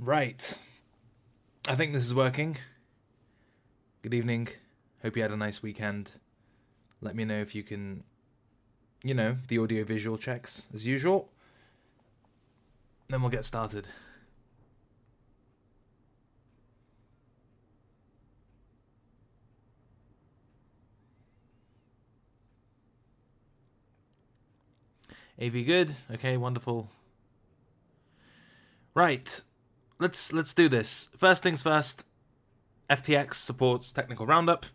Right. I think this is working. Good evening. Hope you had a nice weekend. Let me know if you can, the audio visual checks as usual. Then we'll get started. AV good. Okay, wonderful. Right. Let's do this. First things first. FTX supports Technical Roundup.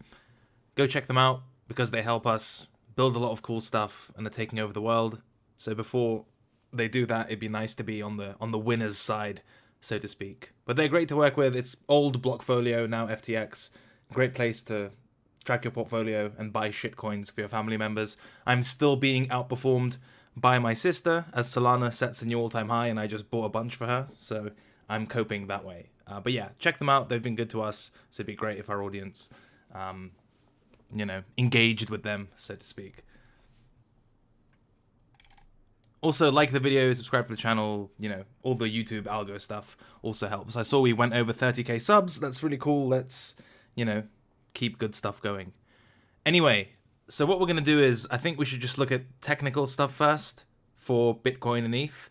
Go check them out because they help us build a lot of cool stuff and are taking over the world. So before they do that, it'd be nice to be on the winners' side, so to speak. But they're great to work with. It's old Blockfolio, now FTX. Great place to track your portfolio and buy shitcoins for your family members. I'm still being outperformed by my sister as Solana sets a new all-time high, and I just bought a bunch for her, so I'm coping that way. But yeah, check them out. They've been good to us, so it'd be great if our audience, engaged with them, so to speak. Also, like the video, subscribe to the channel, all the YouTube algo stuff also helps. I saw we went over 30k subs. That's really cool. Let's, keep good stuff going. Anyway, so what we're going to do is, I think we should just look at technical stuff first for Bitcoin and ETH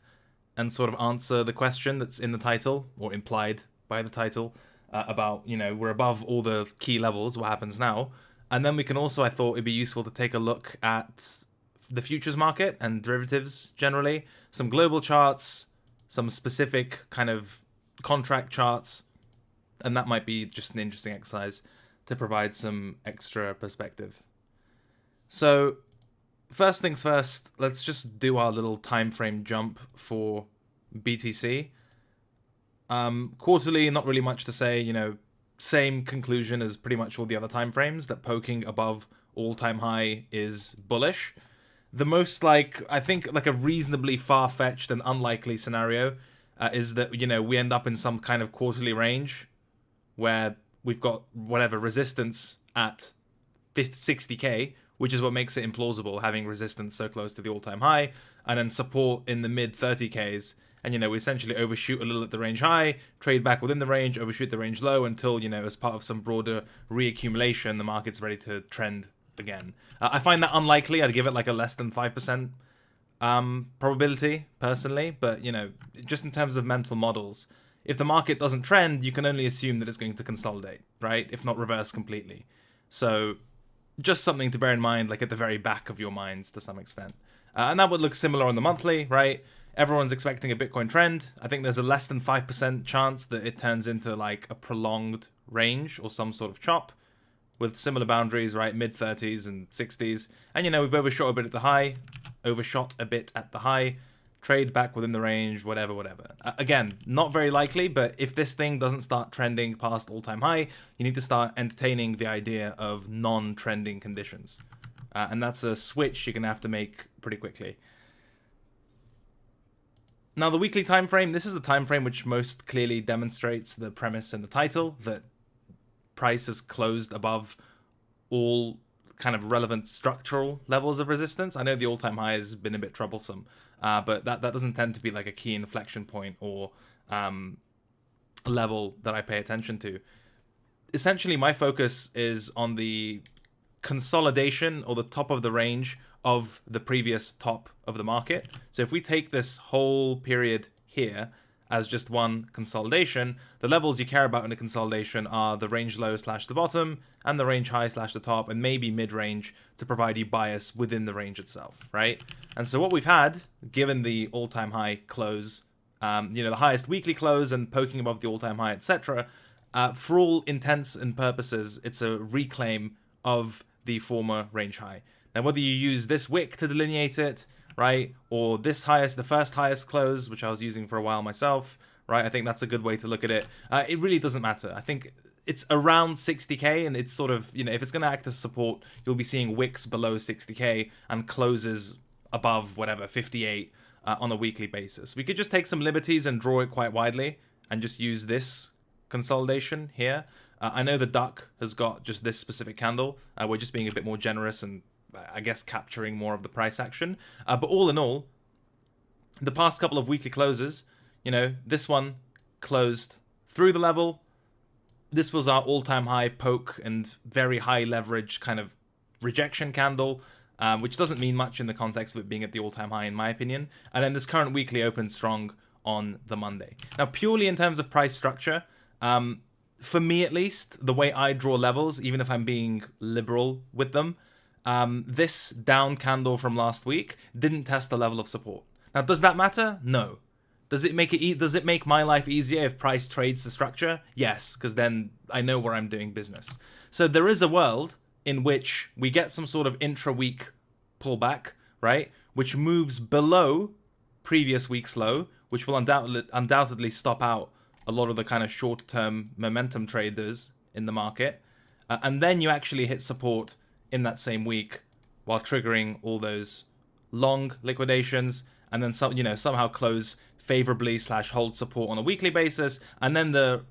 and sort of answer the question that's in the title, or implied by the title, about, we're above all the key levels, what happens now? And then we can also, I thought it'd be useful to take a look at the futures market and derivatives generally, some global charts, some specific kind of contract charts, and that might be just an interesting exercise to provide some extra perspective. So, first things first, let's just do our little time frame jump for BTC. Quarterly, not really much to say, same conclusion as pretty much all the other time frames, that poking above all-time high is bullish. The most, a reasonably far-fetched and unlikely scenario is that, we end up in some kind of quarterly range where we've got whatever resistance at 60k, which is what makes it implausible, having resistance so close to the all-time high, and then support in the mid-30ks, and, we essentially overshoot a little at the range high, trade back within the range, overshoot the range low, until, as part of some broader reaccumulation, the market's ready to trend again. I find that unlikely. I'd give it a less than 5% probability, personally, but, just in terms of mental models, if the market doesn't trend, you can only assume that it's going to consolidate, right? If not reverse completely. So, just something to bear in mind, at the very back of your minds to some extent. And that would look similar on the monthly, right? Everyone's expecting a Bitcoin trend. I think there's a less than 5% chance that it turns into a prolonged range or some sort of chop with similar boundaries, right? Mid-30s and 60s. And, we've overshot a bit at the high, trade back within the range, whatever. Again, not very likely, but if this thing doesn't start trending past all-time high, you need to start entertaining the idea of non-trending conditions. And that's a switch you're going to have to make pretty quickly. Now, the weekly time frame, this is the time frame which most clearly demonstrates the premise in the title, that price is closed above all kind of relevant structural levels of resistance. I know the all-time high has been a bit troublesome, but that doesn't tend to be a key inflection point or level that I pay attention to. Essentially, my focus is on the consolidation or the top of the range of the previous top of the market. So if we take this whole period here as just one consolidation, the levels you care about in a consolidation are the range low / the bottom and the range high / the top, and maybe mid-range to provide you bias within the range itself, right? And so what we've had, given the all-time high close, the highest weekly close and poking above the all-time high, etc., for all intents and purposes, it's a reclaim of the former range high. Now, whether you use this wick to delineate it, right, or this the first highest close, which I was using for a while myself, right, I think that's a good way to look at it. It really doesn't matter. I think it's around 60k, and it's sort of, if it's going to act as support, you'll be seeing wicks below 60k and closes above, 58 on a weekly basis. We could just take some liberties and draw it quite widely and just use this consolidation here. I know the duck has got just this specific candle. We're just being a bit more generous and I guess capturing more of the price action. But all in all, the past couple of weekly closes, this one closed through the level. This was our all-time high poke and very high leverage kind of rejection candle, which doesn't mean much in the context of it being at the all-time high, in my opinion. And then this current weekly opened strong on the Monday. Now, purely in terms of price structure, for me at least, the way I draw levels, even if I'm being liberal with them, this down candle from last week didn't test a level of support. Now, does that matter? No. Does it make my life easier if price trades the structure? Yes, because then I know where I'm doing business. So there is a world in which we get some sort of intra-week pullback, right, which moves below previous week's low, which will undoubtedly stop out a lot of the kind of short-term momentum traders in the market, and then you actually hit support in that same week while triggering all those long liquidations, and then somehow close favorably / hold support on a weekly basis, and then the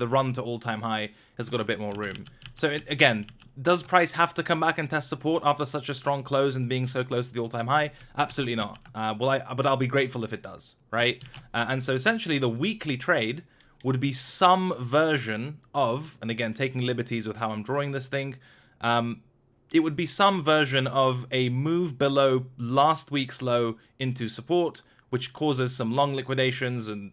run to all-time high has got a bit more room. So again, does price have to come back and test support after such a strong close and being so close to the all-time high? Absolutely not. But I'll be grateful if it does, right? And so essentially the weekly trade would be some version of, and again, taking liberties with how I'm drawing this thing, it would be some version of a move below last week's low into support, which causes some long liquidations and,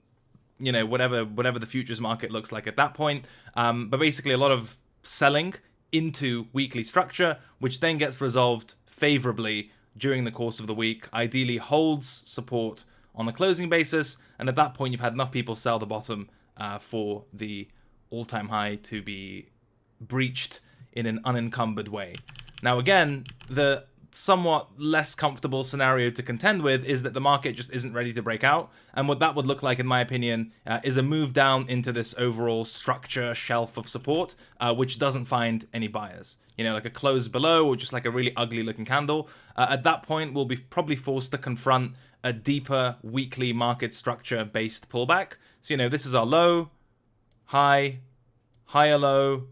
whatever the futures market looks like at that point. But basically a lot of selling into weekly structure, which then gets resolved favorably during the course of the week, ideally holds support on a closing basis, and at that point you've had enough people sell the bottom for the all-time high to be breached in an unencumbered way. Now again, the somewhat less comfortable scenario to contend with is that the market just isn't ready to break out, and what that would look like, in my opinion, is a move down into this overall structure shelf of support, which doesn't find any buyers. Like a close below, or just like a really ugly looking candle. At that point, we'll be probably forced to confront a deeper weekly market structure based pullback. So this is our low, high, higher low,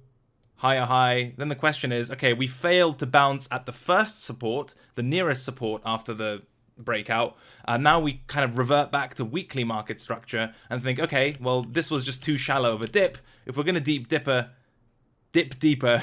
higher high. Then the question is, okay, we failed to bounce at the first support, the nearest support after the breakout. Now we kind of revert back to weekly market structure and think, okay, well, this was just too shallow of a dip. If we're going to dip deeper,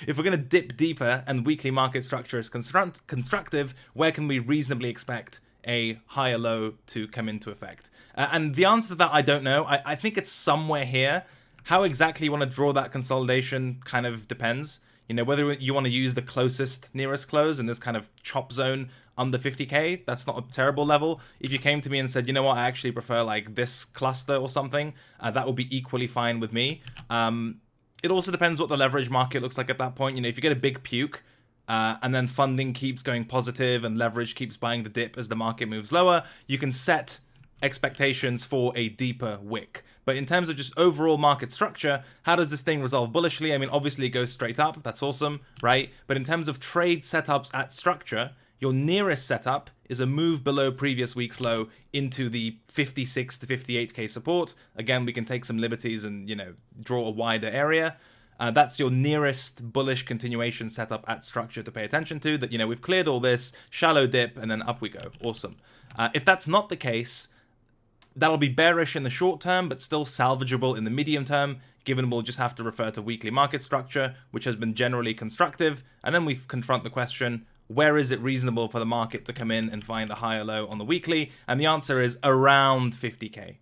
if we're going to dip deeper and weekly market structure is constructive, where can we reasonably expect a higher low to come into effect? And the answer to that, I don't know. I think it's somewhere here. How exactly you want to draw that consolidation kind of depends. Whether you want to use the closest nearest close in this kind of chop zone under 50k, that's not a terrible level. If you came to me and said, I actually prefer like this cluster or something, that would be equally fine with me. It also depends what the leverage market looks like at that point. If you get a big puke, and then funding keeps going positive and leverage keeps buying the dip as the market moves lower, you can set expectations for a deeper wick. But in terms of just overall market structure, how does this thing resolve bullishly? I mean, obviously it goes straight up. That's awesome, right? But in terms of trade setups at structure, your nearest setup is a move below previous week's low into the 56 to 58k support. Again, we can take some liberties and, draw a wider area. That's your nearest bullish continuation setup at structure to pay attention to, that, we've cleared all this, shallow dip, and then up we go. Awesome. If that's not the case, that'll be bearish in the short term, but still salvageable in the medium term, given we'll just have to refer to weekly market structure, which has been generally constructive. And then we confront the question, where is it reasonable for the market to come in and find a higher low on the weekly? And the answer is around 50k.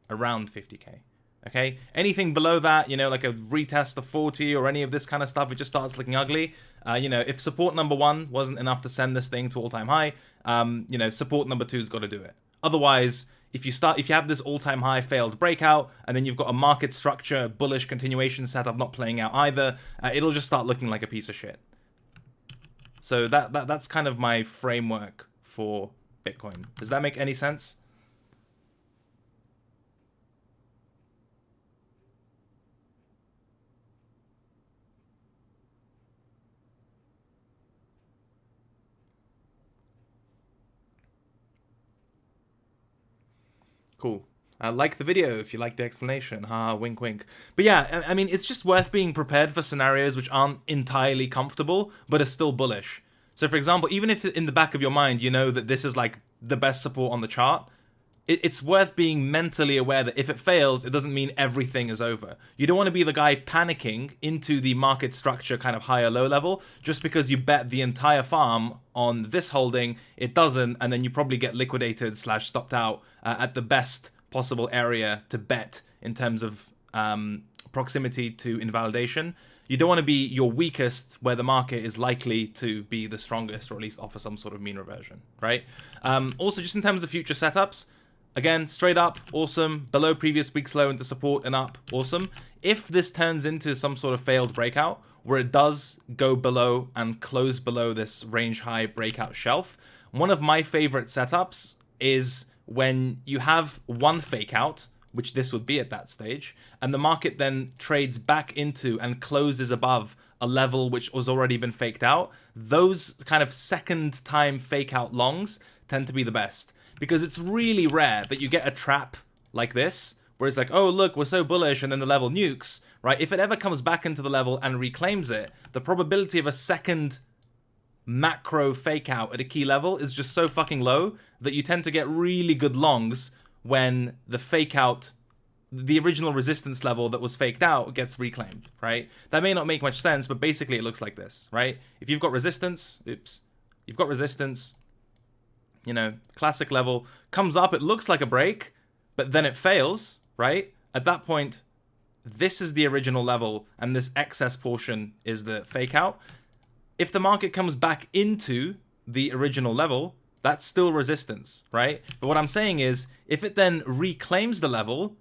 Around 50k. Okay? Anything below that, like a retest of 40 or any of this kind of stuff, it just starts looking ugly. If support number 1 wasn't enough to send this thing to all-time high, support number 2's got to do it. Otherwise, if you have this all-time high failed breakout, and then you've got a market structure bullish continuation setup not playing out either, it'll just start looking like a piece of shit. So that's kind of my framework for Bitcoin. Does that make any sense? Cool. Like the video if you like the explanation. Ha, wink, wink. But yeah, I mean, it's just worth being prepared for scenarios which aren't entirely comfortable, but are still bullish. So for example, even if in the back of your mind, that this is like the best support on the chart, it's worth being mentally aware that if it fails, it doesn't mean everything is over. You don't want to be the guy panicking into the market structure kind of higher low level just because you bet the entire farm on this holding, it doesn't, and then you probably get liquidated / stopped out at the best possible area to bet in terms of proximity to invalidation. You don't want to be your weakest where the market is likely to be the strongest, or at least offer some sort of mean reversion, right? Also, just in terms of future setups, again, straight up, awesome. Below previous week's low into support and up, awesome. If this turns into some sort of failed breakout, where it does go below and close below this range high breakout shelf, one of my favorite setups is when you have one fake out, which this would be at that stage, and the market then trades back into and closes above a level which was already been faked out. Those kind of second time fake out longs tend to be the best, because it's really rare that you get a trap like this where it's like, oh look, we're so bullish, and then the level nukes, right? If it ever comes back into the level and reclaims it, the probability of a second macro fake out at a key level is just so fucking low that you tend to get really good longs when the fake out, the original resistance level that was faked out gets reclaimed, right? That may not make much sense, but basically it looks like this, right? If you've got resistance, you've got resistance, you know, classic level, comes up, it looks like a break, but then it fails, right? At that point, this is the original level, and this excess portion is the fake out. If the market comes back into the original level, that's still resistance, right? But what I'm saying is, if it then reclaims the level,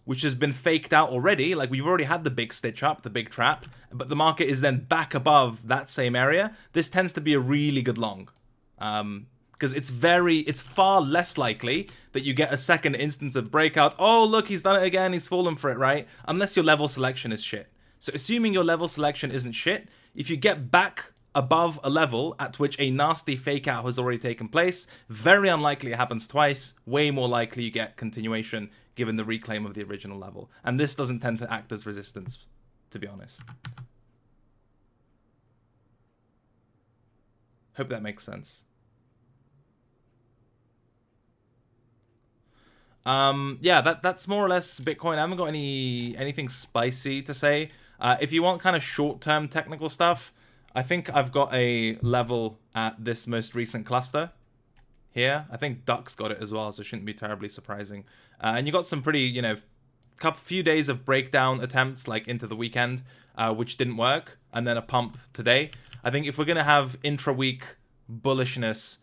which has been faked out already, like we've already had the big stitch up, the big trap, but the market is then back above that same area, this tends to be a really good long. Because it's far less likely that you get a second instance of breakout. Oh, look, he's done it again, he's fallen for it, right? Unless your level selection is shit. So assuming your level selection isn't shit, if you get back above a level at which a nasty fake out has already taken place, very unlikely it happens twice, way more likely you get continuation given the reclaim of the original level. And this doesn't tend to act as resistance, to be honest. Hope that makes sense. Yeah, that's more or less Bitcoin. I haven't got anything spicy to say. If you want kind of short-term technical stuff, I think I've got a level at this most recent cluster here. I think Duck's got it as well, so it shouldn't be terribly surprising. And you got some pretty, you know, few days of breakdown attempts like into the weekend, which didn't work, and then a pump today. I think if we're going to have intra-week bullishness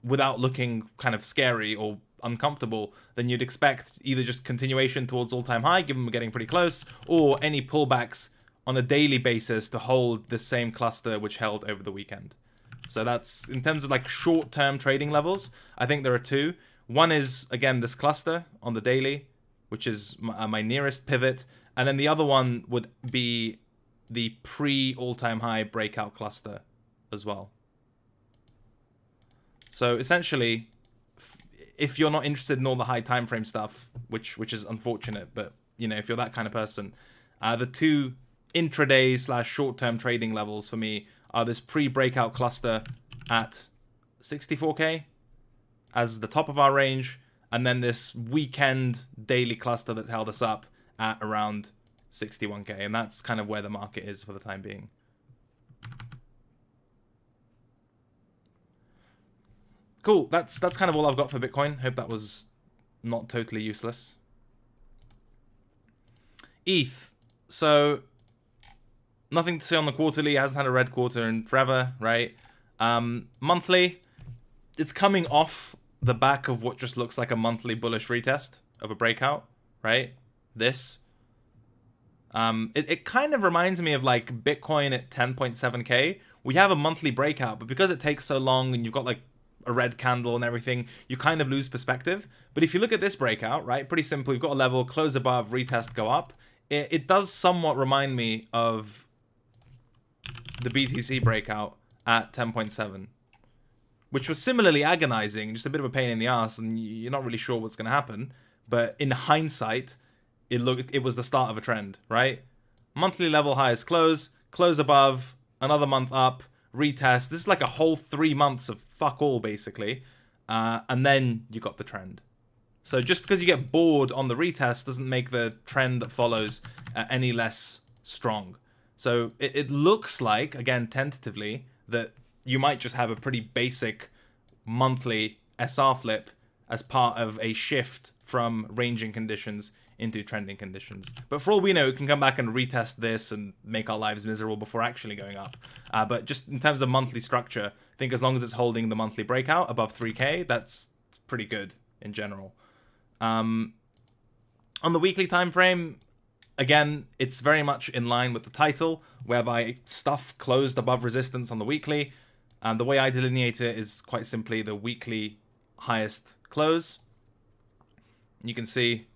without looking kind of scary or uncomfortable, then you'd expect either just continuation towards all-time high, given we're getting pretty close, or any pullbacks on a daily basis to hold the same cluster which held over the weekend. So that's, in terms of like short-term trading levels, I think there are two. One is, again, this cluster on the daily, which is my nearest pivot. And then the other one would be the pre-all-time high breakout cluster as well. So essentially, if you're not interested in all the high time frame stuff, which is unfortunate, but you know, if you're that kind of person, the two intraday / short-term trading levels for me are this pre-breakout cluster at 64k as the top of our range, and then this weekend daily cluster that held us up at around 61k, and that's kind of where the market is for the time being. Cool, that's kind of all I've got for Bitcoin. Hope that was not totally useless. ETH. So, nothing to say on the quarterly. It hasn't had a red quarter in forever, right? Monthly, it's coming off the back of what just looks like a monthly bullish retest of a breakout, right? This. It kind of reminds me of like Bitcoin at 10.7k. We have a monthly breakout, but because it takes so long and you've got like a red candle and everything, you kind of lose perspective. But if you look at this breakout, right, pretty simple. You've got a level, close above, retest, go up. It does somewhat remind me of the BTC breakout at 10.7, which was similarly agonizing, just a bit of a pain in the ass, and you're not really sure what's going to happen. But in hindsight, it was the start of a trend, right? Monthly level highest close above, another month up, retest. This is like a whole 3 months of fuck all, basically. and then you got the trend. So just because you get bored on the retest doesn't make the trend that follows any less strong. So it looks like, again, tentatively, that you might just have a pretty basic monthly SR flip as part of a shift from ranging conditions into trending conditions. But for all we know, it can come back and retest this and make our lives miserable before actually going up. But just in terms of monthly structure, I think as long as it's holding the monthly breakout above 3K, that's pretty good in general. On the weekly time frame, again, it's very much in line with the title, whereby stuff closed above resistance on the weekly. And the way I delineate it is quite simply the weekly highest close. You can see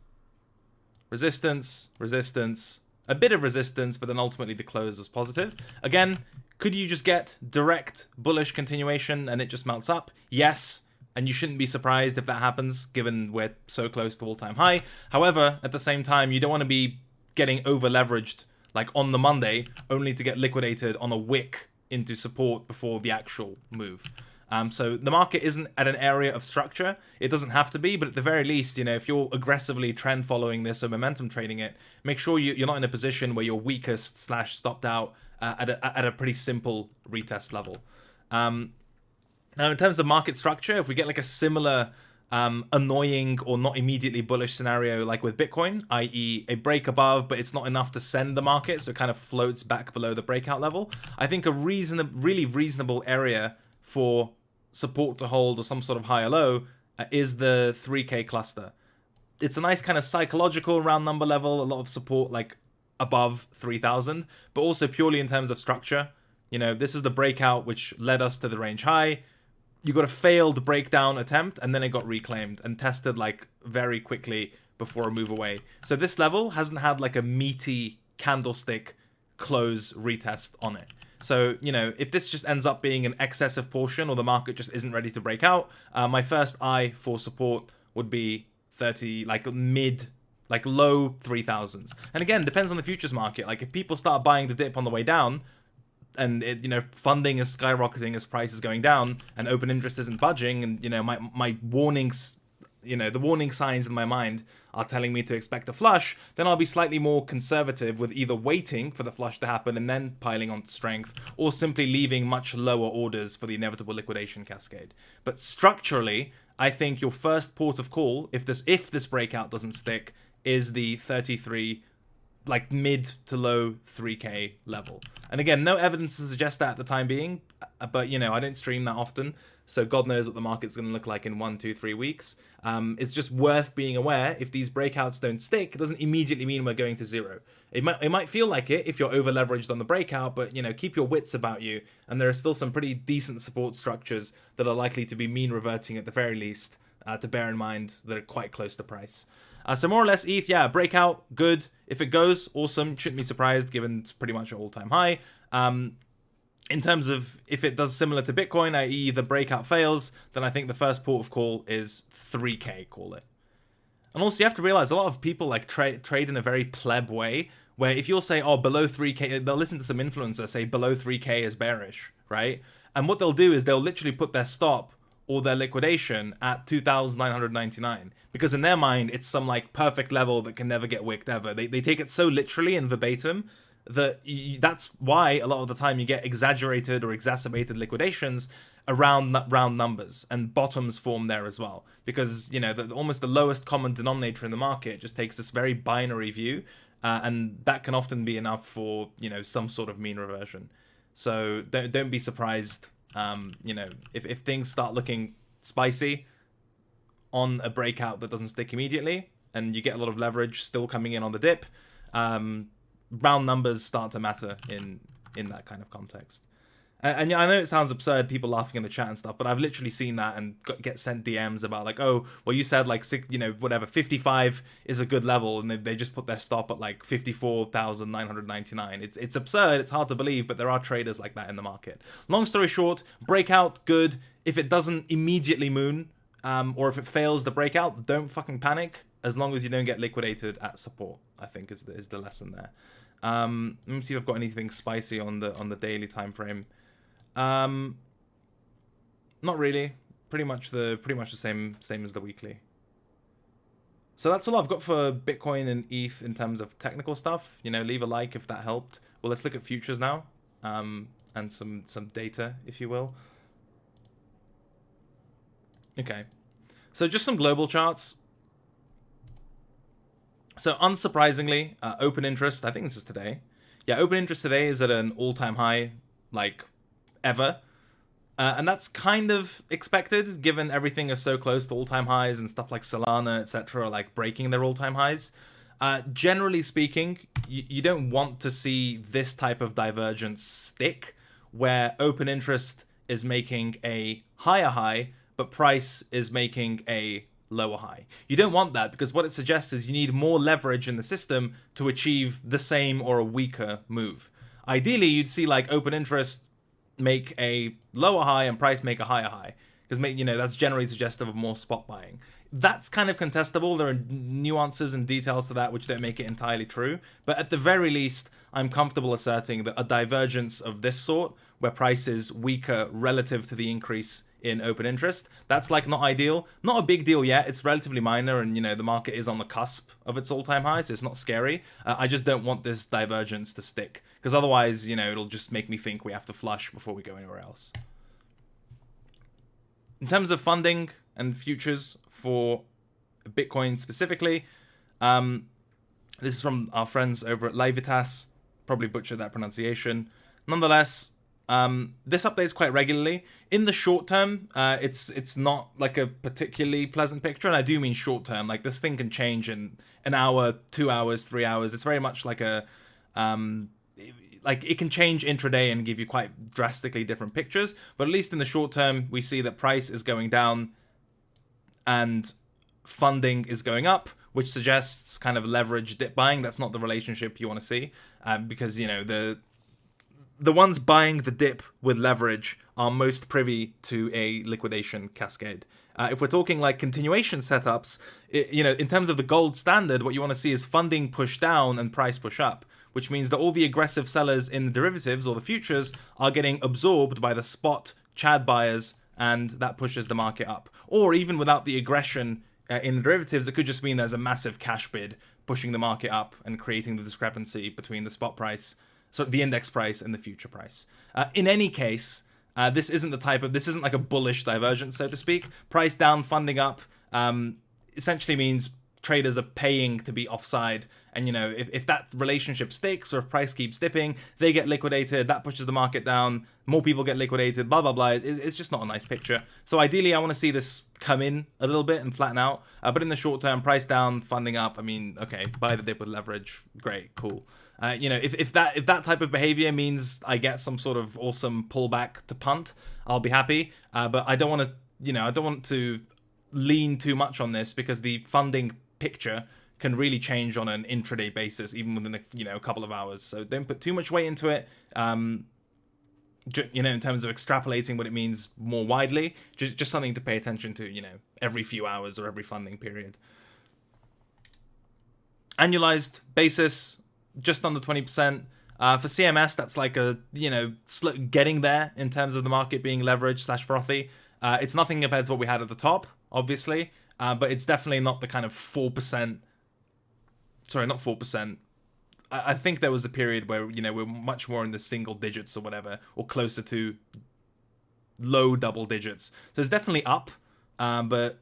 resistance, resistance, a bit of resistance, but then ultimately the close was positive. Again, could you just get direct bullish continuation and it just melts up? Yes. And you shouldn't be surprised if that happens, given we're so close to all-time high. However, at the same time, you don't want to be getting over-leveraged, like on the Monday, only to get liquidated on a wick into support before the actual move. So the market isn't at an area of structure. It doesn't have to be, but at the very least, you know, if you're aggressively trend following this or momentum trading it, make sure you're not in a position where you're weakest / stopped out at a pretty simple retest level. Now, in terms of market structure, if we get like a similar annoying or not immediately bullish scenario like with Bitcoin, i.e. a break above, but it's not enough to send the market, so it kind of floats back below the breakout level, I think a really reasonable area for support to hold or some sort of higher low is the 3K cluster. It's a nice kind of psychological round number level, a lot of support like above 3,000, but also purely in terms of structure. You know, this is the breakout which led us to the range high. You got a failed breakdown attempt, and then it got reclaimed and tested like very quickly before a move away. So this level hasn't had like a meaty candlestick close retest on it. So, you know, if this just ends up being an excessive portion or the market just isn't ready to break out, my first eye for support would be 30, like low 3,000s. And again, depends on the futures market. Like if people start buying the dip on the way down, and it, you know, funding is skyrocketing as price is going down and open interest isn't budging, and you know my warnings, you know, the warning signs in my mind are telling me to expect a flush, then I'll be slightly more conservative with either waiting for the flush to happen and then piling on strength, or simply leaving much lower orders for the inevitable liquidation cascade. But structurally, I think your first port of call, if this breakout doesn't stick, is the 33, like mid to low 3K level. And again, no evidence to suggest that at the time being, but you know, I don't stream that often, so God knows what the market's going to look like in 1, 2, 3 weeks. It's just worth being aware if these breakouts don't stick, it doesn't immediately mean we're going to zero. It might feel like it if you're over leveraged on the breakout, but you know, keep your wits about you, and there are still some pretty decent support structures that are likely to be mean reverting at the very least, to bear in mind that are quite close to price. So more or less ETH, yeah, breakout, good. If it goes, awesome. Shouldn't be surprised given it's pretty much an all-time high. In terms of if it does similar to Bitcoin, i.e. the breakout fails, then I think the first port of call is 3K, call it. And also you have to realize a lot of people like trade in a very pleb way, where if you'll say, oh, below 3K, they'll listen to some influencer say below 3K is bearish, right? And what they'll do is they'll literally put their stop or their liquidation at 2,999, because in their mind it's some like perfect level that can never get wicked ever. They take it so literally and verbatim that that's why a lot of the time you get exaggerated or exacerbated liquidations around round numbers, and bottoms form there as well, because you know almost the lowest common denominator in the market just takes this very binary view, and that can often be enough for, you know, some sort of mean reversion. So don't be surprised. You know, if things start looking spicy on a breakout that doesn't stick immediately, and you get a lot of leverage still coming in on the dip, round numbers start to matter in that kind of context. And yeah, I know it sounds absurd, people laughing in the chat and stuff, but I've literally seen that and get sent DMs about like, oh, well, you said like 55 is a good level, and they just put their stop at like 54,999. It's absurd, it's hard to believe, but there are traders like that in the market. Long story short, breakout, good. If it doesn't immediately moon, or if it fails the breakout, don't fucking panic, as long as you don't get liquidated at support, I think is the lesson there. Let me see if I've got anything spicy on the daily time frame. Not really. pretty much the same as the weekly. So that's all I've got for Bitcoin and ETH in terms of technical stuff. You know, leave a like if that helped. Well, let's look at futures now, and some data, if you will. Okay, so just some global charts. So unsurprisingly, open interest, I think this is today. Yeah, open interest today is at an all-time high, like, ever. And that's kind of expected, given everything is so close to all-time highs and stuff like Solana, etc., are like breaking their all-time highs. Generally speaking, you don't want to see this type of divergence stick, where open interest is making a higher high, but price is making a lower high. You don't want that, because what it suggests is you need more leverage in the system to achieve the same or a weaker move. Ideally, you'd see like open interest make a lower high and price make a higher high, because that's generally suggestive of more spot buying. That's kind of contestable. There are nuances and details to that which don't make it entirely true, but at the very least, I'm comfortable asserting that a divergence of this sort, where price is weaker relative to the increase in open interest, that's like not ideal. Not a big deal yet. It's relatively minor, and the market is on the cusp of its all-time high, so it's not scary. I just don't want this divergence to stick, because otherwise, it'll just make me think we have to flush before we go anywhere else. In terms of funding and futures for Bitcoin specifically, this is from our friends over at Livitas. Probably butchered that pronunciation. Nonetheless, this updates quite regularly. In the short term, it's not like a particularly pleasant picture, and I do mean short term. Like, this thing can change in an hour, 2 hours, 3 hours. It's very much like a like it can change intraday and give you quite drastically different pictures. But at least in the short term, we see that price is going down and funding is going up, which suggests kind of leverage dip buying. That's not the relationship you want to see, because the ones buying the dip with leverage are most privy to a liquidation cascade. If we're talking like continuation setups, in terms of the gold standard, what you want to see is funding push down and price push up, which means that all the aggressive sellers in the derivatives or the futures are getting absorbed by the spot Chad buyers, and that pushes the market up. Or even without the aggression in the derivatives, it could just mean there's a massive cash bid pushing the market up and creating the discrepancy between the spot price, so the index price, and the future price. In any case, this isn't like a bullish divergence, so to speak. Price down, funding up, essentially means traders are paying to be offside, and if that relationship sticks, or if price keeps dipping, they get liquidated, that pushes the market down, more people get liquidated, blah blah blah. It's just not a nice picture. So ideally, I want to see this come in a little bit and flatten out, but in the short term, price down, funding up, I mean, okay, buy the dip with leverage, great, cool. If that type of behavior means I get some sort of awesome pullback to punt, I'll be happy. But I don't want to lean too much on this, because the funding picture can really change on an intraday basis, even within a couple of hours. So don't put too much weight into it. In terms of extrapolating what it means more widely, just something to pay attention to. Every few hours or every funding period. Annualized basis, just under 20%. For CMS, that's like getting there in terms of the market being leveraged / frothy. It's nothing compared to what we had at the top, obviously, but it's definitely not the kind of 4%. Sorry, not 4%. I think there was a period where, we're much more in the single digits or whatever, or closer to low double digits. So it's definitely up, but,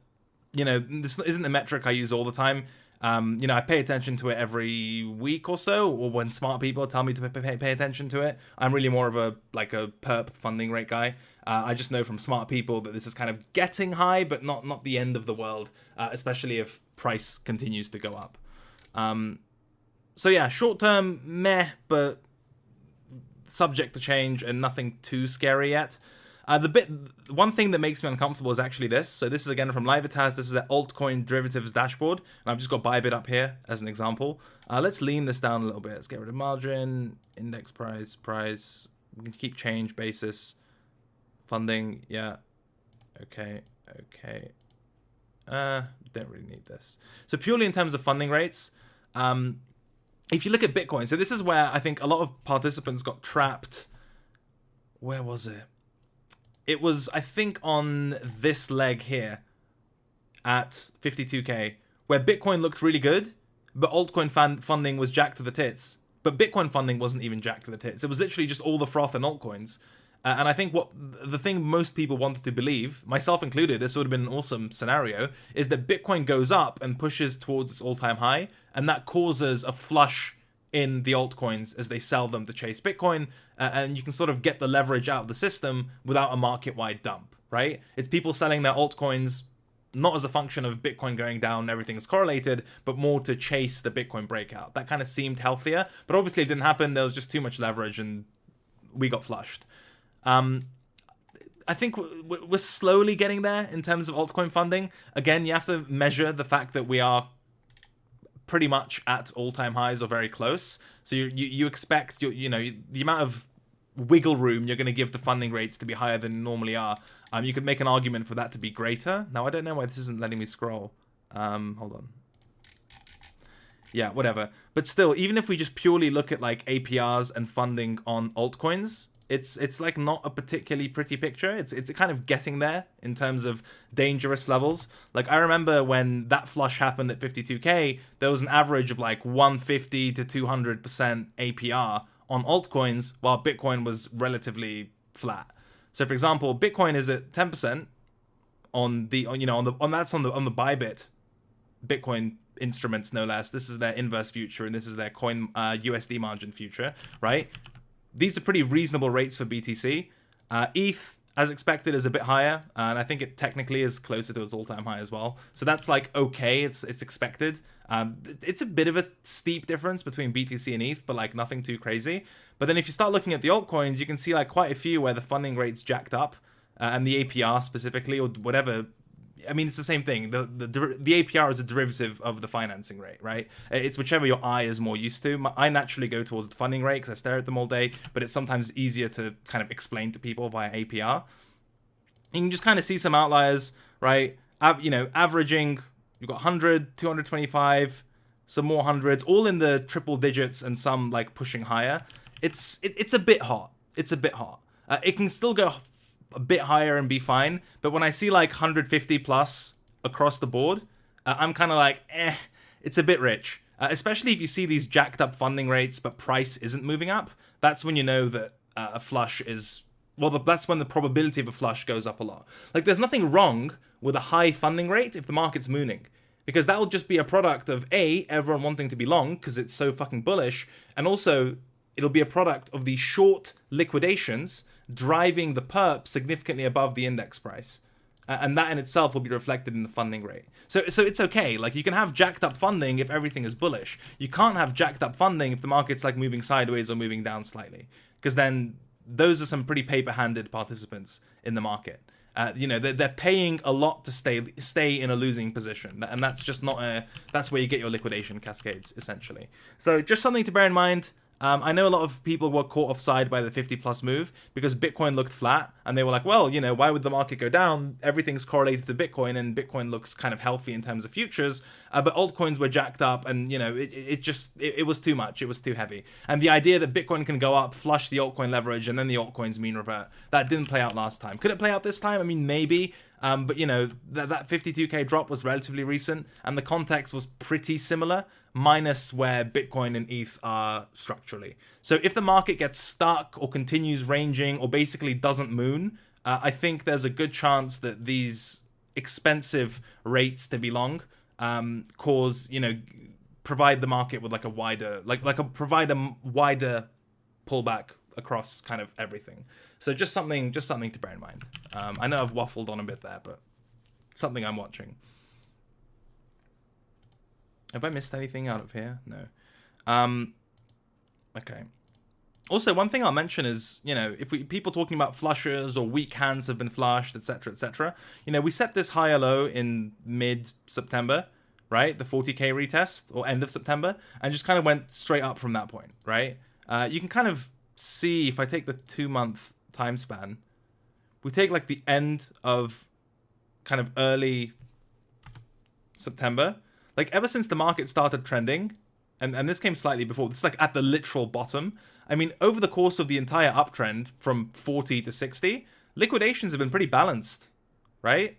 this isn't the metric I use all the time. I pay attention to it every week or so, or when smart people tell me to pay attention to it. I'm really more of a perp funding rate guy. I just know from smart people that this is kind of getting high, but not the end of the world, especially if price continues to go up. So yeah, short term, meh, but subject to change and nothing too scary yet. One thing that makes me uncomfortable is actually this. So this is again from Livitas. This is an altcoin derivatives dashboard, and I've just got Bybit up here as an example. Let's lean this down a little bit. Let's get rid of margin, index price. We can keep change basis, funding. Yeah, okay. Don't really need this. So purely in terms of funding rates, if you look at Bitcoin, so this is where I think a lot of participants got trapped. Where was it? it was, I think, on this leg here at 52k, where Bitcoin looked really good, but altcoin funding was jacked to the tits. But Bitcoin funding wasn't even jacked to the tits. It was literally just all the froth in altcoins. And I think what the thing most people wanted to believe, myself included, this would have been an awesome scenario, is that Bitcoin goes up and pushes towards its all-time high, and that causes a flush in the altcoins as they sell them to chase Bitcoin, and you can sort of get the leverage out of the system without a market-wide dump, right? It's people selling their altcoins not as a function of Bitcoin going down, everything is correlated, but more to chase the Bitcoin breakout. That kind of seemed healthier, but obviously it didn't happen. There was just too much leverage, and we got flushed. I think we're slowly getting there in terms of altcoin funding. Again, you have to measure the fact that we are pretty much at all-time highs or very close. So you expect the amount of wiggle room you're going to give the funding rates to be higher than normally are. You could make an argument for that to be greater. Now, I don't know why this isn't letting me scroll. Hold on. Yeah, whatever. But still, even if we just purely look at like APRs and funding on altcoins, it's like not a particularly pretty picture. It's kind of getting there in terms of dangerous levels. Like I remember when that flush happened at 52k, there was an average of like 150 to 200% APR on altcoins, while Bitcoin was relatively flat. So for example, Bitcoin is at 10% on the Bybit Bitcoin instruments, no less. This is their inverse future, and this is their coin USD margin future, right? These are pretty reasonable rates for BTC. ETH, as expected, is a bit higher, and I think it technically is closer to its all-time high as well. So that's like okay, it's expected. It's a bit of a steep difference between BTC and ETH, but like nothing too crazy. But then if you start looking at the altcoins, you can see like quite a few where the funding rate's jacked up, and the APR specifically, or whatever. I mean, it's the same thing. The APR is a derivative of the financing rate, right? It's whichever your eye is more used to. I naturally go towards the funding rate because I stare at them all day, but it's sometimes easier to kind of explain to people via APR. You can just kind of see some outliers, right? Averaging, you've got 100, 225, some more hundreds, all in the triple digits, and some like pushing higher. It's a bit hot. It's a bit hot. It can still go a bit higher and be fine, but when I see like 150 plus across the board, I'm kind of like, it's a bit rich. Especially if you see these jacked up funding rates, but price isn't moving up. That's when you know that a flush is, well, that's when the probability of a flush goes up a lot. Like, there's nothing wrong with a high funding rate if the market's mooning, because that'll just be a product of everyone wanting to be long because it's so fucking bullish, and also it'll be a product of the short liquidations driving the perp significantly above the index price. And that in itself will be reflected in the funding rate. So it's okay. Like, you can have jacked up funding if everything is bullish. You can't have jacked up funding if the market's like moving sideways or moving down slightly, because then those are some pretty paper-handed participants in the market. They're paying a lot to stay in a losing position, and that's just not that's where you get your liquidation cascades, essentially. So just something to bear in mind. I know a lot of people were caught offside by the 50 plus move because Bitcoin looked flat, and they were like, well, why would the market go down? Everything's correlated to Bitcoin, and Bitcoin looks kind of healthy in terms of futures, but altcoins were jacked up, and it was too much. It was too heavy. And the idea that Bitcoin can go up, flush the altcoin leverage, and then the altcoins mean revert, that didn't play out last time. Could it play out this time? I mean, maybe. But that 52k drop was relatively recent, and the context was pretty similar, minus where Bitcoin and ETH are structurally. So if the market gets stuck or continues ranging or basically doesn't moon, I think there's a good chance that these expensive rates to be long provide the market with like a wider provide a wider pullback across kind of everything. So just something to bear in mind. I know I've waffled on a bit there, but something I'm watching. Have I missed anything out of here? No. Okay. Also, one thing I'll mention is, if people talking about flushes or weak hands have been flushed, etc., etc. We set this high or low in mid-September, right? The 40k retest, or end of September, and just kind of went straight up from that point, right? You can kind of see, if I take the 2-month time span, we take like the end of kind of early September, like ever since the market started trending, and this came slightly before, this is like at the literal bottom. I mean, over the course of the entire uptrend from 40 to 60, liquidations have been pretty balanced, right?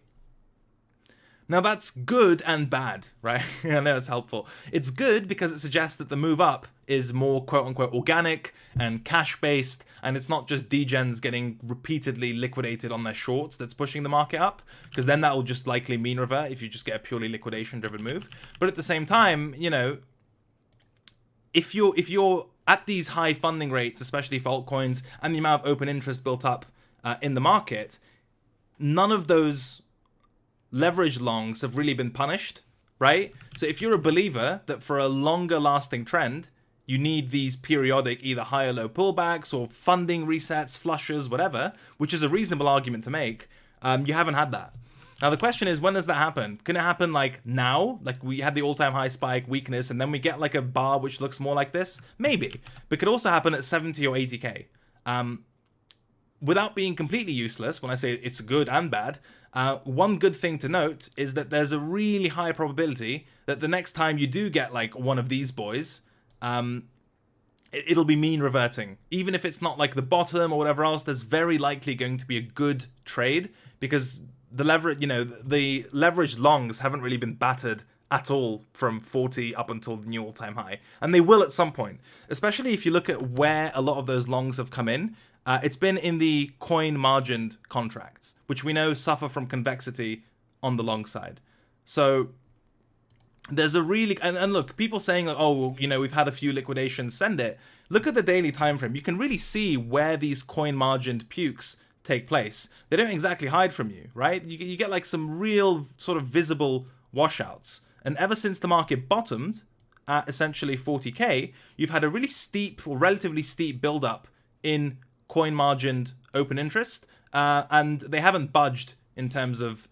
Now that's good and bad, right? I know it's helpful. It's good because it suggests that the move up is more quote-unquote organic and cash-based, and it's not just degens getting repeatedly liquidated on their shorts that's pushing the market up, because then that will just likely mean revert if you just get a purely liquidation-driven move. But at the same time, you know, if you're at these high funding rates, especially for altcoins, and the amount of open interest built up in the market, none of those leverage longs have really been punished, right? So if you're a believer that for a longer lasting trend, you need these periodic either high or low pullbacks or funding resets, flushes, whatever, which is a reasonable argument to make, you haven't had that. Now the question is, when does that happen? Can it happen like now? Like we had the all-time high spike, weakness, and then we get like a bar which looks more like this? Maybe. But it could also happen at 70 or 80k. Without being completely useless, when I say it's good and bad, one good thing to note is that there's a really high probability that the next time you do get like one of these boys, it'll be mean reverting. Even if it's not like the bottom or whatever else, there's very likely going to be a good trade because the leverage, you know, the leveraged longs haven't really been battered at all from 40 up until the new all-time high. And they will at some point, especially if you look at where a lot of those longs have come in. It's been in the coin margined contracts, which we know suffer from convexity on the long side. So there's a really, and look, people saying like, oh, you know, we've had a few liquidations, send it. Look at the daily time frame. You can really see where these coin margined pukes take place. They don't exactly hide from you, right? You get like some real sort of visible washouts. And ever since the market bottomed at essentially 40k, you've had a really steep or relatively steep build-up in coin margined open interest, and they haven't budged in terms of,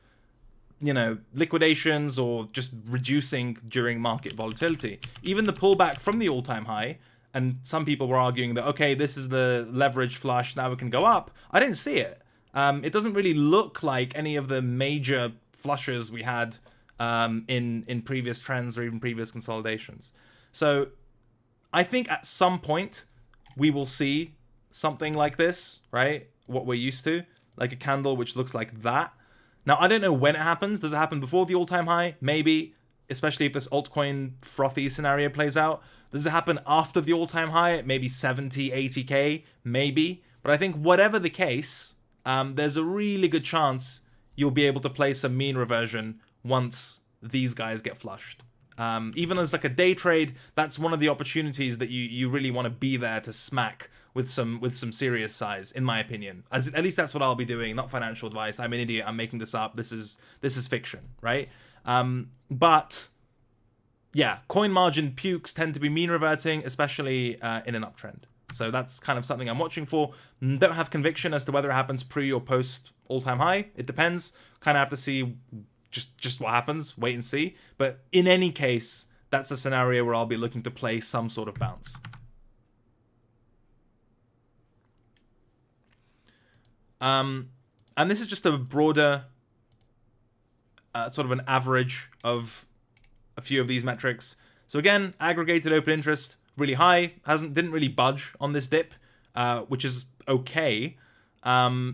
you know, liquidations or just reducing during market volatility. Even the pullback from the all-time high, and some people were arguing that, okay, this is the leverage flush, now we can go up. I didn't see it. It doesn't really look like any of the major flushes we had in previous trends or even previous consolidations. So I think at some point we will see something like this, right? What we're used to, like a candle which looks like that. Now, I don't know when it happens. Does it happen before the all-time high? Maybe, especially if this altcoin frothy scenario plays out. Does it happen after the all-time high? Maybe 70, 80k? Maybe. But I think whatever the case, there's a really good chance you'll be able to play some mean reversion once these guys get flushed. Even as like a day trade, that's one of the opportunities that you really want to be there to smack with some serious size, in my opinion. At least that's what I'll be doing. Not financial advice. I'm an idiot. I'm making this up. This is fiction, right? But yeah, coin margin pukes tend to be mean reverting, especially in an uptrend. So that's kind of something I'm watching for. Don't have conviction as to whether it happens pre or post all-time high. It depends. Kind of have to see just what happens. Wait and see. But in any case, that's a scenario where I'll be looking to play some sort of bounce. And this is just a broader sort of an average of a few of these metrics. So again, aggregated open interest really high, didn't really budge on this dip, which is okay. But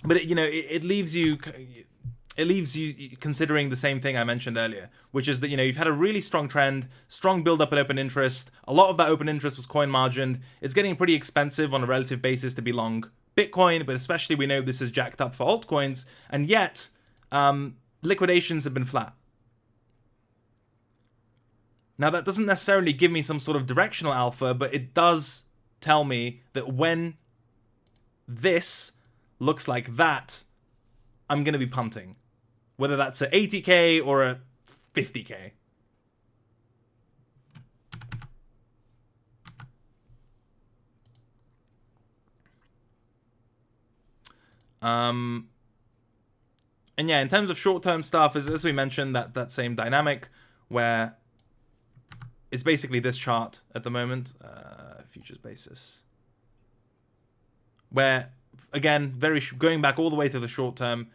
it leaves you considering the same thing I mentioned earlier, which is that, you know, you've had a really strong trend, strong build up in open interest. A lot of that open interest was coin margined. It's getting pretty expensive on a relative basis to be long Bitcoin, but especially we know this is jacked up for altcoins, and yet liquidations have been flat. Now that doesn't necessarily give me some sort of directional alpha, but it does tell me that when this looks like that, I'm going to be punting. Whether that's at 80k or at 50k. And yeah, in terms of short-term stuff, as we mentioned, that same dynamic where it's basically this chart at the moment, futures basis, where again, going back all the way to the short term.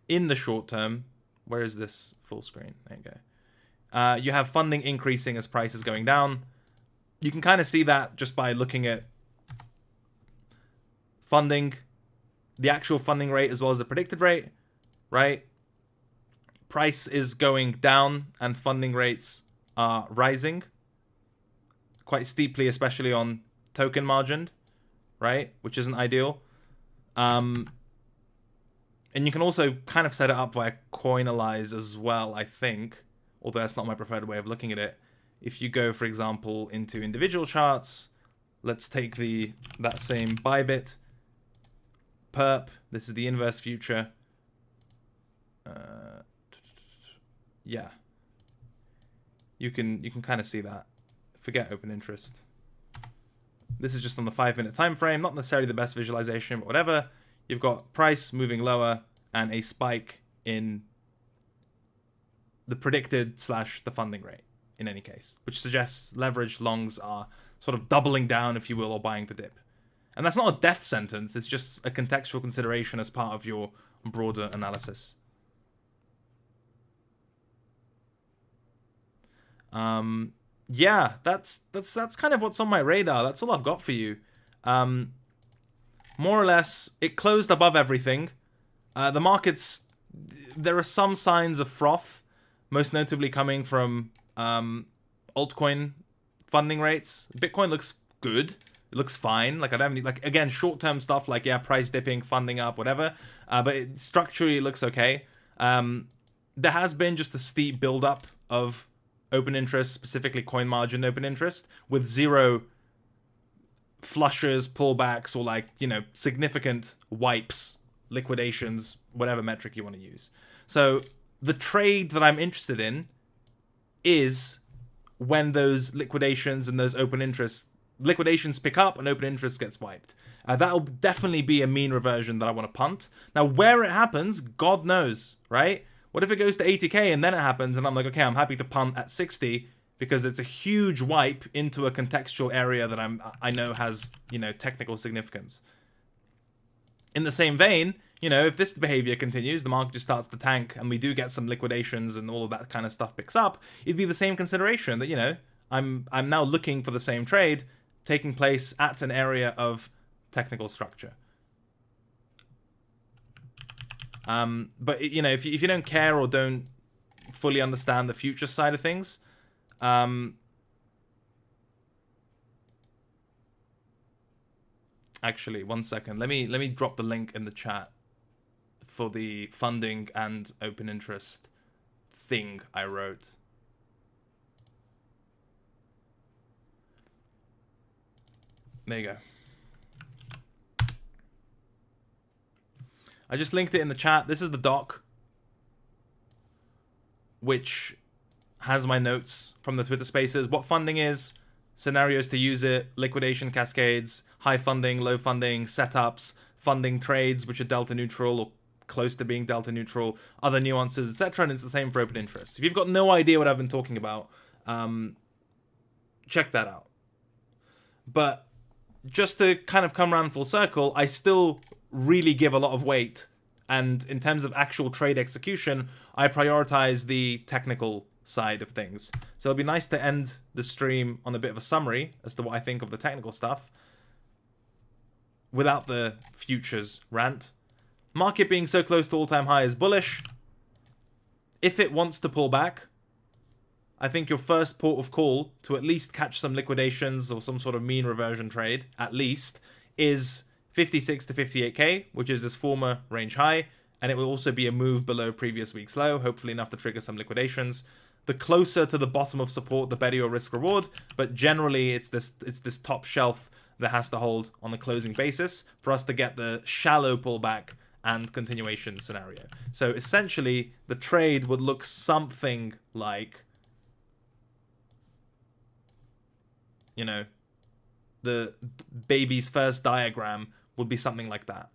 In the short term, where is this full screen? There you go. You have funding increasing as prices going down. You can kind of see that just by looking at funding the actual funding rate as well as the predicted rate, right? Price is going down and funding rates are rising quite steeply, especially on token margin, right? Which isn't ideal. And you can also kind of set it up via Coinalyze as well, I think. Although that's not my preferred way of looking at it. If you go, for example, into individual charts, let's take that same Bybit perp. This is the inverse future. Yeah. You can kind of see that. Forget open interest. This is just on the 5-minute time frame, not necessarily the best visualization, but whatever. You've got price moving lower and a spike in the predicted / the funding rate in any case, which suggests leveraged longs are sort of doubling down, if you will, or buying the dip. And that's not a death sentence, it's just a contextual consideration as part of your broader analysis. Yeah, that's kind of what's on my radar. That's all I've got for you. More or less, it closed above everything. The markets, there are some signs of froth, most notably coming from altcoin funding rates. Bitcoin looks good. It looks fine. Like, I don't need, like, again, short-term stuff like, yeah, price dipping, funding up, whatever. But structurally, it looks okay. There has been just a steep build-up of open interest, specifically coin margin open interest, with zero flushes, pullbacks, or, like, you know, significant wipes, liquidations, whatever metric you want to use. So the trade that I'm interested in is when those liquidations and those open interest liquidations pick up and open interest gets wiped. That'll definitely be a mean reversion that I want to punt. Now, where it happens, God knows, right? What if it goes to 80k and then it happens and I'm like, okay, I'm happy to punt at 60 because it's a huge wipe into a contextual area that I know has, you know, technical significance. In the same vein, you know, if this behavior continues, the market just starts to tank and we do get some liquidations and all of that kind of stuff picks up, it'd be the same consideration that, you know, I'm now looking for the same trade taking place at an area of technical structure. But, you know, if you don't care or don't fully understand the future side of things, actually, one second. Let me drop the link in the chat for the funding and open interest thing I wrote. There you go. I just linked it in the chat. This is the doc, which has my notes from the Twitter Spaces. What funding is, scenarios to use it, liquidation cascades, high funding, low funding, setups, funding trades, which are delta neutral or close to being delta neutral, other nuances, etc. And it's the same for open interest. If you've got no idea what I've been talking about, check that out. But just to kind of come around full circle, I still really give a lot of weight, and in terms of actual trade execution, I prioritize the technical side of things. So it'll be nice to end the stream on a bit of a summary as to what I think of the technical stuff without the futures rant. Market being so close to all-time high is bullish. If it wants to pull back, I think your first port of call to at least catch some liquidations or some sort of mean reversion trade, at least, is 56 to 58k, which is this former range high, and it will also be a move below previous week's low, hopefully enough to trigger some liquidations. The closer to the bottom of support, the better your risk reward, but generally it's this top shelf that has to hold on a closing basis for us to get the shallow pullback and continuation scenario. So essentially, the trade would look something like, you know, the baby's first diagram would be something like that.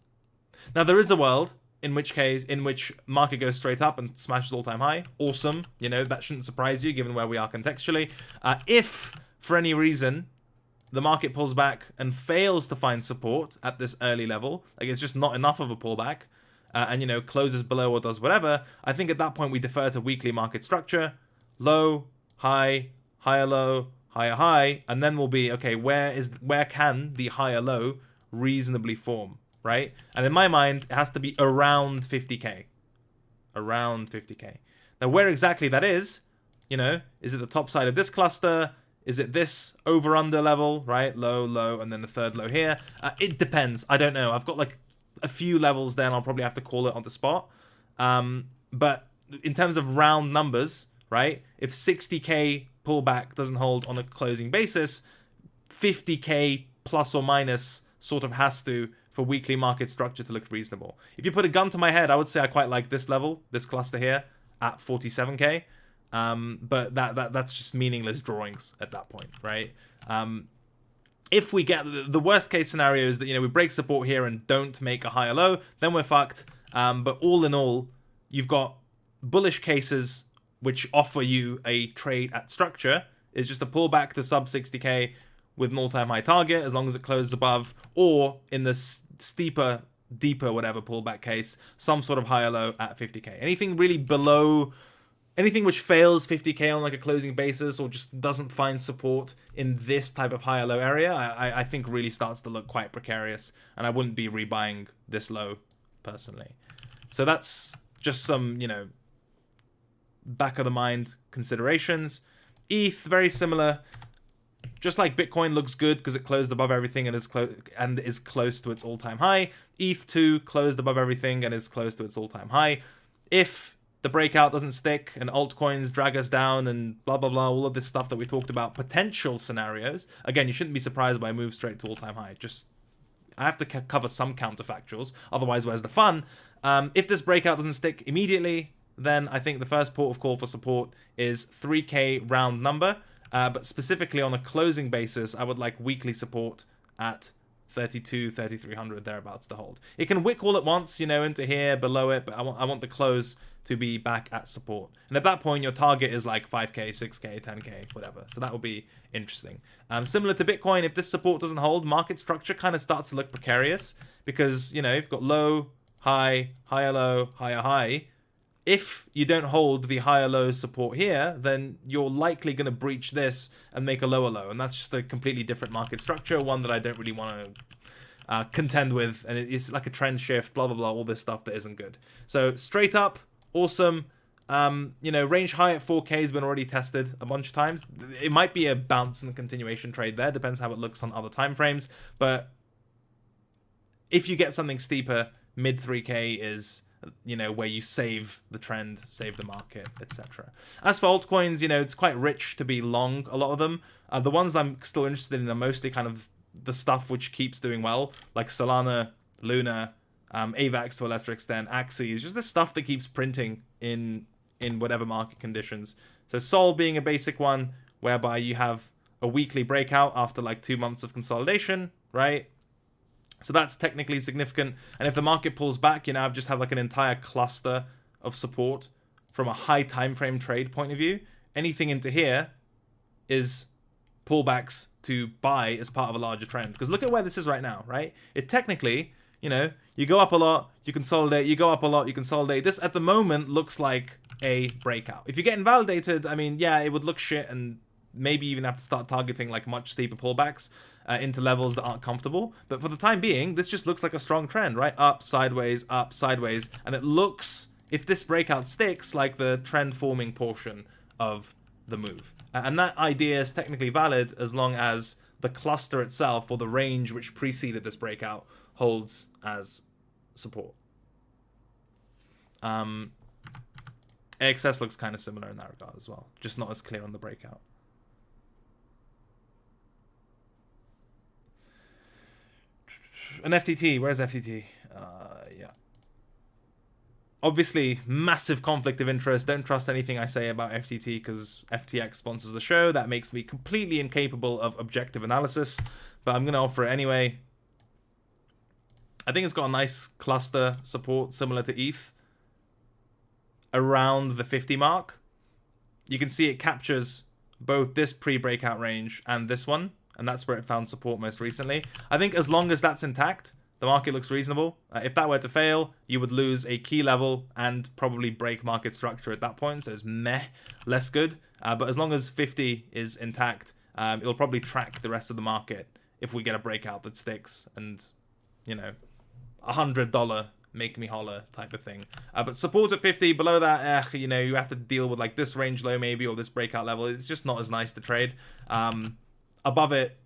Now, there is a world in which market goes straight up and smashes all-time high. Awesome. You know, that shouldn't surprise you given where we are contextually. If, for any reason, the market pulls back and fails to find support at this early level, like it's just not enough of a pullback, and, you know, closes below or does whatever, I think at that point we defer to weekly market structure. Low, high, higher low, higher high, and then we'll be, okay, where can the higher low reasonably form, right? And in my mind, it has to be around 50k. Around 50k. Now, where exactly that is it the top side of this cluster? Is it this over-under level, right? Low, low, and then the third low here? It depends. I don't know. I've got like a few levels there, and I'll probably have to call it on the spot. But in terms of round numbers, right? If 60k pullback doesn't hold on a closing basis, 50k plus or minus sort of has to for weekly market structure to look reasonable. If you put a gun to my head, I would say I quite like this level, this cluster here, at 47k. But that's just meaningless drawings at that point, right? If we get the worst case scenario is that we break support here and don't make a higher low, then we're fucked. But all in all, you've got bullish cases which offer you a trade at structure. It's just a pullback to sub 60k with an all-time high target as long as it closes above, or in the steeper, deeper, whatever pullback case, some sort of higher low at 50k. Anything really below, anything which fails 50k on like a closing basis or just doesn't find support in this type of higher low area, I think really starts to look quite precarious, and I wouldn't be rebuying this low personally. So that's just some, back of the mind considerations. ETH, very similar. Just like Bitcoin looks good because it closed above everything and is close to its all-time high. ETH 2 closed above everything and is close to its all-time high. If the breakout doesn't stick and altcoins drag us down and blah, blah, blah, all of this stuff that we talked about, potential scenarios, again, you shouldn't be surprised by a move straight to all-time high. Just, I have to cover some counterfactuals, otherwise where's the fun? If this breakout doesn't stick immediately, then I think the first port of call for support is 3k round number. But specifically on a closing basis, I would like weekly support at 32, 3300 thereabouts to hold. It can wick all at once, into here, below it, but I want the close to be back at support. And at that point, your target is like 5k, 6k, 10k, whatever. So that will be interesting. Similar to Bitcoin, if this support doesn't hold, market structure kind of starts to look precarious because, you've got low, high, higher low, higher high. If you don't hold the higher low support here, then you're likely going to breach this and make a lower low. And that's just a completely different market structure, one that I don't really want to contend with. And it's like a trend shift, blah, blah, blah, all this stuff that isn't good. So straight up, awesome. Range high at 4K has been already tested a bunch of times. It might be a bounce and continuation trade there. Depends how it looks on other time frames. But if you get something steeper, mid 3K is where you save the trend, save the market, etc. As for altcoins, it's quite rich to be long, a lot of them. The ones I'm still interested in are mostly kind of the stuff which keeps doing well, like Solana, Luna, AVAX to a lesser extent, Axie, just the stuff that keeps printing in whatever market conditions. So Sol being a basic one, whereby you have a weekly breakout after like 2 months of consolidation, right? So that's technically significant. And if the market pulls back, I've just had like an entire cluster of support from a high time frame trade point of view. Anything into here is pullbacks to buy as part of a larger trend. Because look at where this is right now, right? It technically, you go up a lot, you consolidate, you go up a lot, you consolidate. This at the moment looks like a breakout. If you get invalidated, I mean, yeah, it would look shit and maybe even have to start targeting like much steeper pullbacks into levels that aren't comfortable. But for the time being, this just looks like a strong trend, right? Up, sideways, and it looks, if this breakout sticks, like the trend forming portion of the move. And that idea is technically valid as long as the cluster itself or the range which preceded this breakout holds as support. AXS looks kind of similar in that regard as well, just not as clear on the breakout. An FTT, where's FTT? Yeah. Obviously, massive conflict of interest. Don't trust anything I say about FTT because FTX sponsors the show. That makes me completely incapable of objective analysis, but I'm going to offer it anyway. I think it's got a nice cluster support similar to ETH around the 50 mark. You can see it captures both this pre-breakout range and this one, and that's where it found support most recently. I think as long as that's intact, the market looks reasonable. If that were to fail, you would lose a key level and probably break market structure at that point, so it's less good. But as long as 50 is intact, it'll probably track the rest of the market if we get a breakout that sticks. And, $100 make me holler type of thing. But support at 50, below that, you know, you have to deal with like this range low maybe, or this breakout level. It's just not as nice to trade. Above it,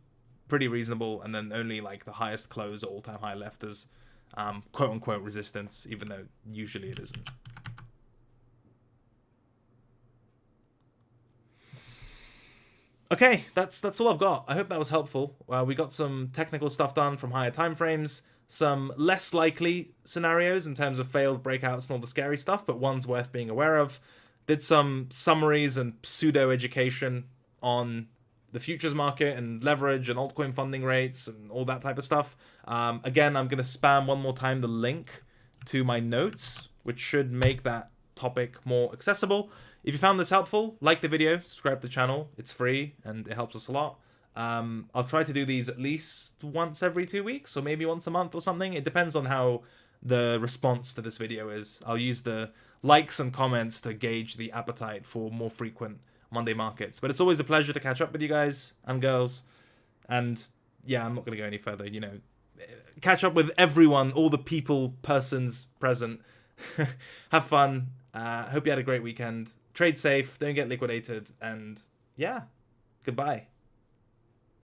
pretty reasonable, and then only like the highest close, all-time high left as quote-unquote resistance, even though usually it isn't. Okay, that's all I've got. I hope that was helpful. We got some technical stuff done from higher time frames, some less likely scenarios in terms of failed breakouts and all the scary stuff, but ones worth being aware of. Did some summaries and pseudo-education on the futures market and leverage and altcoin funding rates and all that type of stuff. Again, I'm going to spam one more time the link to my notes, which should make that topic more accessible. If you found this helpful, like the video, subscribe to the channel. It's free and it helps us a lot. I'll try to do these at least once every 2 weeks or maybe once a month or something. It depends on how the response to this video is. I'll use the likes and comments to gauge the appetite for more frequent Monday markets. But it's always a pleasure to catch up with you guys and girls. And yeah, I'm not going to go any further. You know, catch up with everyone, all the persons present. Have fun. Hope you had a great weekend. Trade safe, don't get liquidated, and yeah, goodbye.